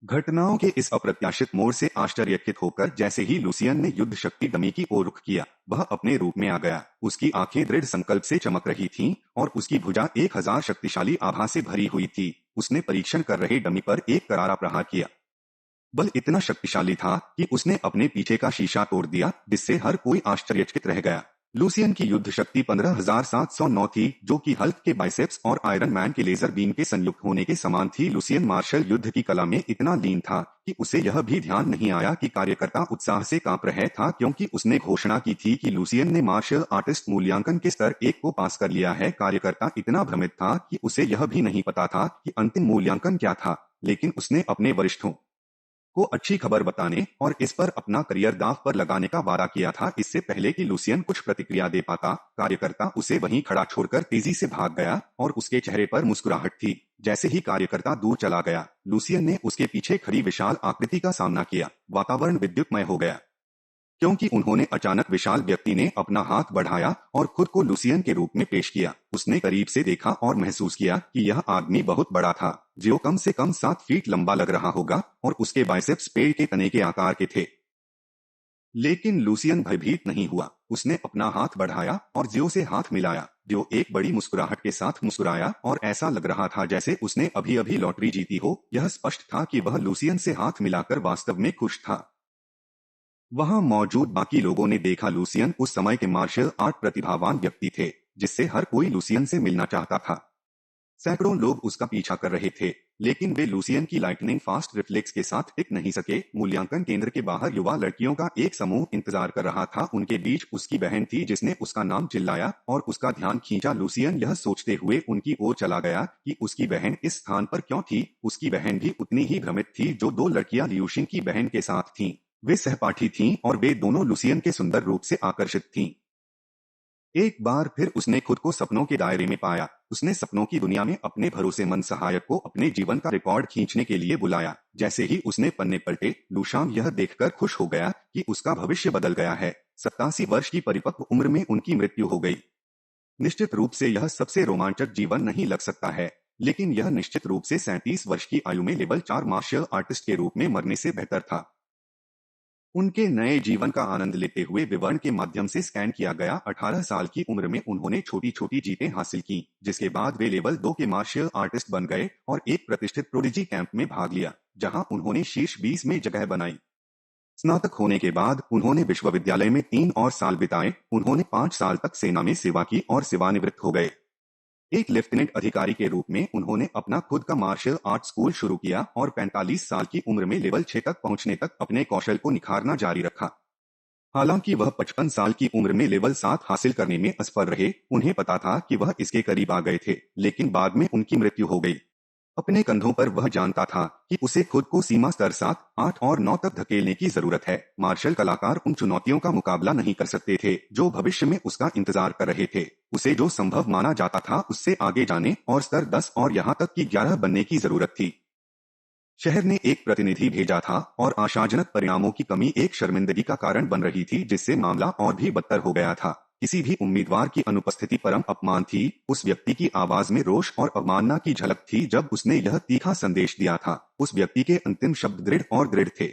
घटनाओं के इस अप्रत्याशित मोड़ से आश्चर्यचकित होकर जैसे ही लूसियन ने युद्ध शक्ति डमी की ओर रुख किया, वह अपने रूप में आ गया। उसकी आंखें दृढ़ संकल्प से चमक रही थीं और उसकी भुजा 1000 शक्तिशाली आभा से भरी हुई थी। उसने परीक्षण कर रहे डमी पर एक करारा प्रहार किया। बल इतना शक्तिशाली था कि उसने अपने पीछे का शीशा तोड़ दिया, जिससे हर कोई आश्चर्यचकित रह गया। लूसियन की युद्ध शक्ति 15,709 थी, जो कि हल्क के बाइसेप्स और आयरन मैन के लेजर बीम के संयुक्त होने के समान थी। लूसियन मार्शल युद्ध की कला में इतना लीन था कि उसे यह भी ध्यान नहीं आया कि कार्यकर्ता उत्साह से कांप रहे था, क्योंकि उसने घोषणा की थी कि लूसियन ने मार्शल आर्टिस्ट मूल्यांकन के स्तर 1 को पास कर लिया है। कार्यकर्ता इतना भ्रमित था कि उसे यह भी नहीं पता था कि अंतिम मूल्यांकन क्या था, लेकिन उसने अपने वरिष्ठों को अच्छी खबर बताने और इस पर अपना करियर दांव पर लगाने का वादा किया था। इससे पहले कि लूसियन कुछ प्रतिक्रिया दे पाता, कार्यकर्ता उसे वहीं खड़ा छोड़कर तेजी से भाग गया और उसके चेहरे पर मुस्कुराहट थी। जैसे ही कार्यकर्ता दूर चला गया, लूसियन ने उसके पीछे खड़ी विशाल आकृति का सामना किया। वातावरण विद्युतमय हो गया, क्योंकि उन्होंने अचानक विशाल व्यक्ति ने अपना हाथ बढ़ाया और खुद को लूसियन के रूप में पेश किया। उसने करीब से देखा और महसूस किया कि यह आदमी बहुत बड़ा था, जो कम से कम 7 फीट लंबा लग रहा होगा और उसके बाइसेप्स पेड़ के तने के आकार के थे। लेकिन लूसियन भयभीत नहीं हुआ। उसने अपना हाथ बढ़ाया और जियो से हाथ मिलाया, जो एक बड़ी मुस्कुराहट के साथ मुस्कुराया और ऐसा लग रहा था जैसे उसने अभी अभी लॉटरी जीती हो। यह स्पष्ट था कि वह लूसियन से हाथ मिलाकर वास्तव में खुश था। वहां मौजूद बाकी लोगों ने देखा, लूसियन उस समय के मार्शल आर्ट प्रतिभावान व्यक्ति थे, जिससे हर कोई लूसियन से मिलना चाहता था। सैकड़ों लोग उसका पीछा कर रहे थे, लेकिन वे लूसियन की लाइटनिंग फास्ट रिफ्लेक्स के साथ टिक नहीं सके। मूल्यांकन केंद्र के बाहर युवा लड़कियों का एक समूह इंतजार कर रहा था। उनके बीच उसकी बहन थी, जिसने उसका नाम चिल्लाया और उसका ध्यान खींचा। लूसियन यह सोचते हुए उनकी ओर चला गया कि उसकी बहन इस स्थान पर क्यों थी। उसकी बहन भी उतनी ही भ्रमित थी जो 2 लड़कियां लियूशिन की बहन के साथ थीं। वे सहपाठी थीं और वे दोनों लूसियन के सुंदर रूप से आकर्षित थीं। एक बार फिर उसने खुद को सपनों के दायरे में पाया। उसने सपनों की दुनिया में अपने भरोसेमंद सहायक को अपने जीवन का रिकॉर्ड खींचने के लिए बुलाया। जैसे ही उसने पन्ने पलटे, लूशान यह देखकर खुश हो गया कि उसका भविष्य बदल गया है। 87 वर्ष की परिपक्व उम्र में उनकी मृत्यु हो गई। निश्चित रूप से यह सबसे रोमांचक जीवन नहीं लग सकता है, लेकिन यह निश्चित रूप से 37 वर्ष की आयु में लेवल 4 मार्शल आर्टिस्ट के रूप में मरने से बेहतर था। उनके नए जीवन का आनंद लेते हुए विवरण के माध्यम से स्कैन किया गया। 18 साल की उम्र में उन्होंने छोटी-छोटी जीतें हासिल की, जिसके बाद वे लेवल 2 के मार्शल आर्टिस्ट बन गए और एक प्रतिष्ठित प्रोडिजी कैंप में भाग लिया, जहां उन्होंने शीर्ष 20 में जगह बनाई। स्नातक होने के बाद उन्होंने विश्वविद्यालय में 3 और साल बिताए। उन्होंने 5 साल तक सेना में सेवा की और सेवानिवृत्त हो गए। एक लेफ्टिनेंट अधिकारी के रूप में उन्होंने अपना खुद का मार्शल आर्ट स्कूल शुरू किया और 45 साल की उम्र में लेवल 6 तक पहुंचने तक अपने कौशल को निखारना जारी रखा। हालांकि वह 55 साल की उम्र में लेवल 7 हासिल करने में असफल रहे। उन्हें पता था कि वह इसके करीब आ गए थे, लेकिन बाद में उनकी मृत्यु हो गई। अपने कंधों पर वह जानता था कि उसे खुद को सीमा स्तर 7, 8 और 9 तक धकेलने की जरूरत है। मार्शल कलाकार उन चुनौतियों का मुकाबला नहीं कर सकते थे जो भविष्य में उसका इंतजार कर रहे थे। उसे जो संभव माना जाता था उससे आगे जाने और स्तर 10 और यहाँ तक कि 11 बनने की जरूरत थी। शहर ने एक प्रतिनिधि भेजा था और आशाजनक परिणामों की कमी एक शर्मिंदगी का कारण बन रही थी, जिससे मामला और भी बदतर हो गया था। किसी भी उम्मीदवार की अनुपस्थिति परम अपमान थी। उस व्यक्ति की आवाज में रोष और अवमानना की झलक थी जब उसने यह तीखा संदेश दिया था। उस व्यक्ति के अंतिम शब्द दृढ़ और दृढ़ थे।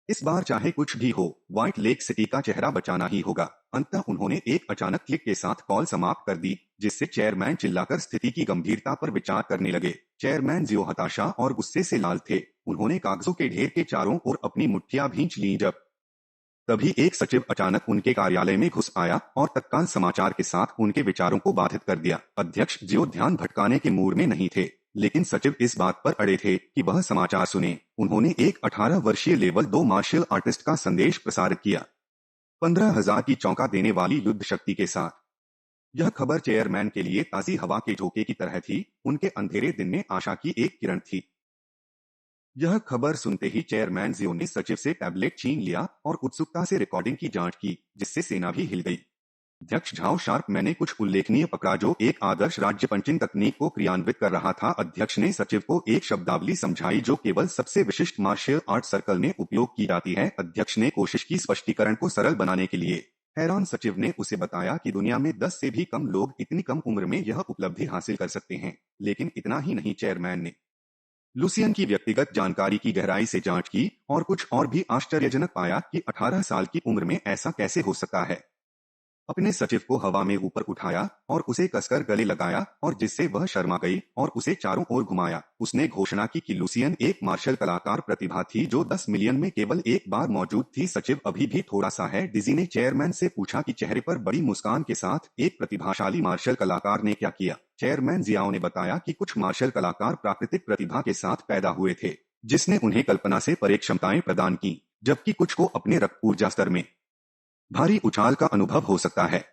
इस बार चाहे कुछ भी हो, व्हाइट लेक सिटी का चेहरा बचाना ही होगा। अंततः उन्होंने एक अचानक क्लिक के साथ कॉल समाप्त कर दी, जिससे चेयरमैन चिल्लाकर स्थिति की गंभीरता पर विचार करने लगे। चेयरमैन जियो हताशा और गुस्से से लाल थे। उन्होंने कागजों के ढेर के चारों ओर अपनी मुट्ठियां भींच लीं। जब तभी एक सचिव अचानक उनके कार्यालय में घुस आया और तत्काल समाचार के साथ उनके विचारों को बाधित कर दिया। अध्यक्ष जियो ध्यान भटकाने के मूड में नहीं थे, लेकिन सचिव इस बात पर अड़े थे कि वह समाचार सुने। उन्होंने एक 18 वर्षीय लेवल 2 मार्शल आर्टिस्ट का संदेश प्रसारित किया, 15,000 की चौंका देने वाली युद्ध शक्ति के साथ। यह खबर चेयरमैन के लिए ताजी हवा के झोंके की तरह थी। उनके अंधेरे दिन में आशा की एक किरण थी। यह खबर सुनते ही चेयरमैन जियो ने सचिव से टैबलेट छीन लिया और उत्सुकता से रिकॉर्डिंग की जांच की, जिससे सेना भी हिल गई। अध्यक्ष झाओ शार्प, मैंने कुछ उल्लेखनीय पकड़ा जो एक आदर्श राज्य पंचिंग तकनीक को क्रियान्वित कर रहा था। अध्यक्ष ने सचिव को एक शब्दावली समझाई जो केवल सबसे विशिष्ट मार्शल आर्ट सर्कल में उपयोग की जाती है। अध्यक्ष ने कोशिश की स्पष्टीकरण को सरल बनाने के लिए। हैरान सचिव ने उसे बताया कि दुनिया में 10 से भी कम लोग इतनी कम उम्र में यह उपलब्धि हासिल कर सकते हैं। लेकिन इतना ही नहीं, चेयरमैन ने लुसियन की व्यक्तिगत जानकारी की गहराई से जांच की और कुछ और भी आश्चर्यजनक पाया कि 18 साल की उम्र में ऐसा कैसे हो सकता है। अपने सचिव को हवा में ऊपर उठाया और उसे कसकर गले लगाया और जिससे वह शर्मा गई और उसे चारों ओर घुमाया। उसने घोषणा की कि लुसियन एक मार्शल कलाकार प्रतिभा थी जो 10 मिलियन में केवल एक बार मौजूद थी। सचिव अभी भी थोड़ा सा है। डिजी ने चेयरमैन से पूछा कि चेहरे पर बड़ी मुस्कान के साथ एक प्रतिभाशाली मार्शल कलाकार ने क्या किया। चेयरमैन जियाओ ने बताया कि कुछ मार्शल कलाकार प्राकृतिक प्रतिभा के साथ पैदा हुए थे जिसने उन्हें कल्पना से परे क्षमताएं प्रदान की, जबकि कुछ को अपने रक्त ऊर्जा स्तर में भारी उछाल का अनुभव हो सकता है।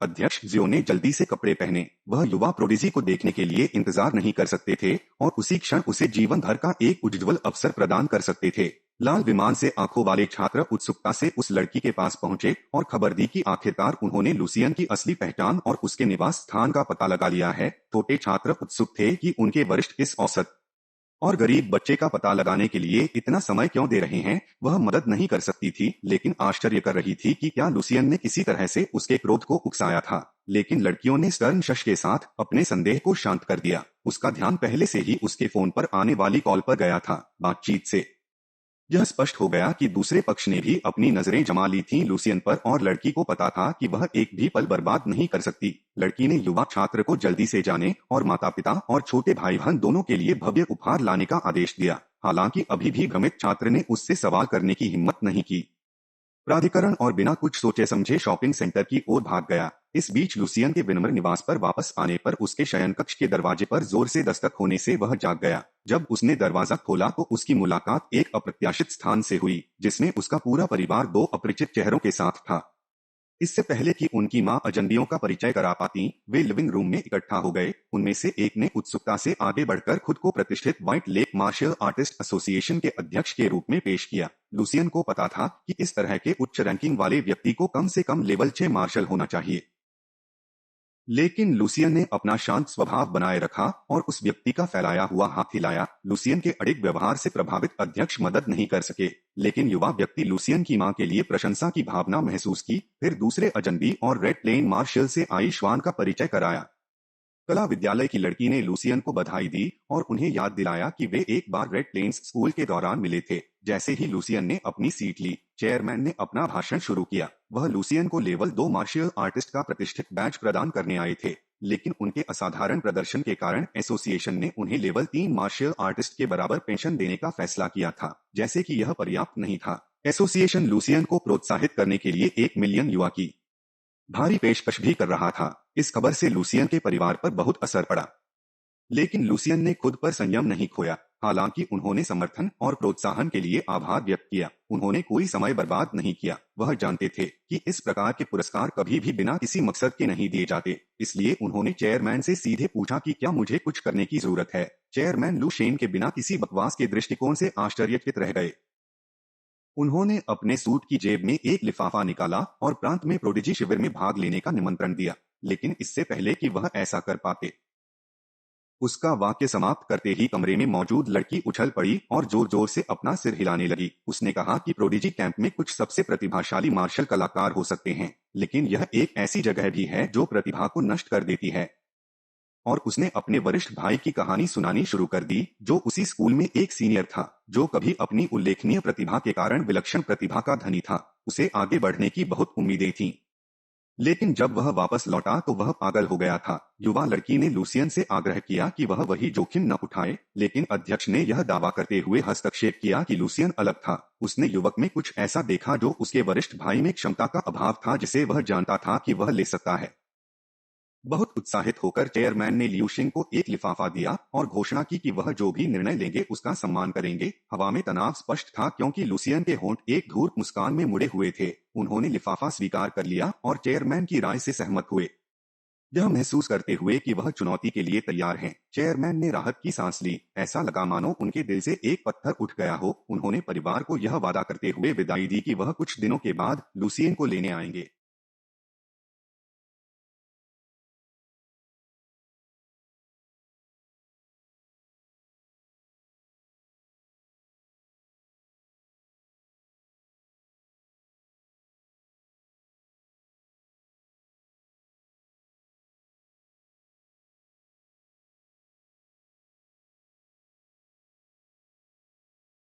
अध्यक्ष जियो ने जल्दी से कपड़े पहने। वह युवा प्रोडिजी को देखने के लिए इंतजार नहीं कर सकते थे और उसी क्षण उसे जीवन भर का एक उज्ज्वल अवसर प्रदान कर सकते थे। लाल विमान से आंखों वाले छात्र उत्सुकता से उस लड़की के पास पहुंचे और खबर दी कि आखिरकार उन्होंने लुसियन की असली पहचान और उसके निवास स्थान का पता लगा लिया है। छोटे छात्र उत्सुक थे कि उनके वरिष्ठ इस औसत और गरीब बच्चे का पता लगाने के लिए इतना समय क्यों दे रहे हैं। वह मदद नहीं कर सकती थी, लेकिन आश्चर्य कर रही थी कि क्या लुसियन ने किसी तरह से उसके क्रोध को उकसाया था। लेकिन लड़कियों ने स्टर्न शश के साथ अपने संदेह को शांत कर दिया। उसका ध्यान पहले से ही उसके फोन पर आने वाली कॉल पर गया था। बातचीत से यह स्पष्ट हो गया कि दूसरे पक्ष ने भी अपनी नजरें जमा ली थीं लुसियन पर और लड़की को पता था कि वह एक भी पल बर्बाद नहीं कर सकती। लड़की ने युवा छात्र को जल्दी से जाने और माता-पिता और छोटे भाई-बहन दोनों के लिए भव्य उपहार लाने का आदेश दिया। हालांकि अभी भी भ्रमित छात्र ने उससे सवाल करने की हिम्मत नहीं की। प्राधिकरण और बिना कुछ सोचे समझे शॉपिंग सेंटर की ओर भाग गया। इस बीच लुसियन के विनम्र निवास पर वापस आने पर उसके शयन कक्ष के दरवाजे पर जोर से दस्तक होने से वह जाग गया। जब उसने दरवाजा खोला तो उसकी मुलाकात एक अप्रत्याशित स्थान से हुई जिसमें उसका पूरा परिवार दो अपरिचित चेहरों के साथ था। इससे पहले कि उनकी मां अजनबियों का परिचय करा पाती, वे लिविंग रूम में इकट्ठा हो गए। उनमें से एक ने उत्सुकता से आगे बढ़कर खुद को प्रतिष्ठित White Lake Martial Artist Association के अध्यक्ष के रूप में पेश किया। लुसियन को पता था कि इस तरह के उच्च रैंकिंग वाले व्यक्ति को कम से कम लेवल 6 मार्शल होना चाहिए। लेकिन लुसियन ने अपना शांत स्वभाव बनाए रखा और उस व्यक्ति का फैलाया हुआ हाथ हिलाया। लुसियन के अड़िग व्यवहार से प्रभावित अध्यक्ष मदद नहीं कर सके, लेकिन युवा व्यक्ति लुसियन की मां के लिए प्रशंसा की भावना महसूस की। फिर दूसरे अजनबी और रेड प्लेन मार्शल से आई श्वान का परिचय कराया। कला विद्यालय की लड़की ने लुसियन को बधाई दी और उन्हें याद दिलाया कि वे एक बार रेड प्लेन्स स्कूल के दौरान मिले थे। जैसे ही लुसियन ने अपनी सीट ली, चेयरमैन ने अपना भाषण शुरू किया। वह लुसियन को लेवल 2 मार्शल आर्टिस्ट का प्रतिष्ठित बैच प्रदान करने आए थे, लेकिन उनके असाधारण प्रदर्शन के कारण एसोसिएशन ने उन्हें लेवल 3 मार्शल आर्टिस्ट के बराबर पेंशन देने का फैसला किया था। जैसे कि यह पर्याप्त नहीं था, एसोसिएशन लुसियन को प्रोत्साहित करने के लिए 1 मिलियन युआ की भारी पेशकश भी कर रहा था। इस खबर से लुसियन के परिवार पर बहुत असर पड़ा, लेकिन लुसियन ने खुद पर संयम नहीं खोया। हालांकि उन्होंने समर्थन और प्रोत्साहन के लिए आभार व्यक्त किया। उन्होंने कोई समय बर्बाद नहीं किया। वह जानते थे कि इस प्रकार के पुरस्कार कभी भी बिना किसी मकसद के नहीं दिए जाते। इसलिए उन्होंने चेयरमैन से सीधे पूछा कि क्या मुझे कुछ करने की जरूरत है। चेयरमैन लू शेन के बिना किसी बकवास के दृष्टिकोण से आश्चर्यचकित रह गए। उन्होंने अपने सूट की जेब में एक लिफाफा निकाला और प्रांत में प्रोडिजी शिविर में भाग लेने का निमंत्रण दिया। लेकिन इससे पहले कि वह ऐसा कर पाते, उसका वाक्य समाप्त करते ही कमरे में मौजूद लड़की उछल पड़ी और जोर जोर से अपना सिर हिलाने लगी। उसने कहा कि प्रोडिजी कैंप में कुछ सबसे प्रतिभाशाली मार्शल कलाकार हो सकते हैं, लेकिन यह एक ऐसी जगह भी है जो प्रतिभा को नष्ट कर देती है। और उसने अपने वरिष्ठ भाई की कहानी सुनानी शुरू कर दी, जो उसी स्कूल में एक सीनियर था, जो कभी अपनी उल्लेखनीय प्रतिभा के कारण विलक्षण प्रतिभा का धनी था। उसे आगे बढ़ने की बहुत उम्मीदें थीं, लेकिन जब वह वापस लौटा तो वह पागल हो गया था। युवा लड़की ने लुसियन से आग्रह किया कि वह वही जोखिम न उठाए, लेकिन अध्यक्ष ने यह दावा करते हुए हस्तक्षेप किया कि लुसियन अलग था। उसने युवक में कुछ ऐसा देखा जो उसके वरिष्ठ भाई में क्षमता का अभाव था, जिसे वह जानता था कि वह ले सकता है। बहुत उत्साहित होकर चेयरमैन ने लियूशिंग को एक लिफाफा दिया और घोषणा की कि वह जो भी निर्णय लेंगे उसका सम्मान करेंगे। हवा में तनाव स्पष्ट था क्योंकि लुसियन के होंठ एक धूर्त मुस्कान में मुड़े हुए थे। उन्होंने लिफाफा स्वीकार कर लिया और चेयरमैन की राय से सहमत हुए, यह महसूस करते हुए कि वह चुनौती के लिए तैयार हैं। चेयरमैन ने राहत की सांस ली। ऐसा लगा मानो उनके दिल से एक पत्थर उठ गया हो। उन्होंने परिवार को यह वादा करते हुए विदाई दी कि वह कुछ दिनों के बाद लुसियन को लेने आएंगे।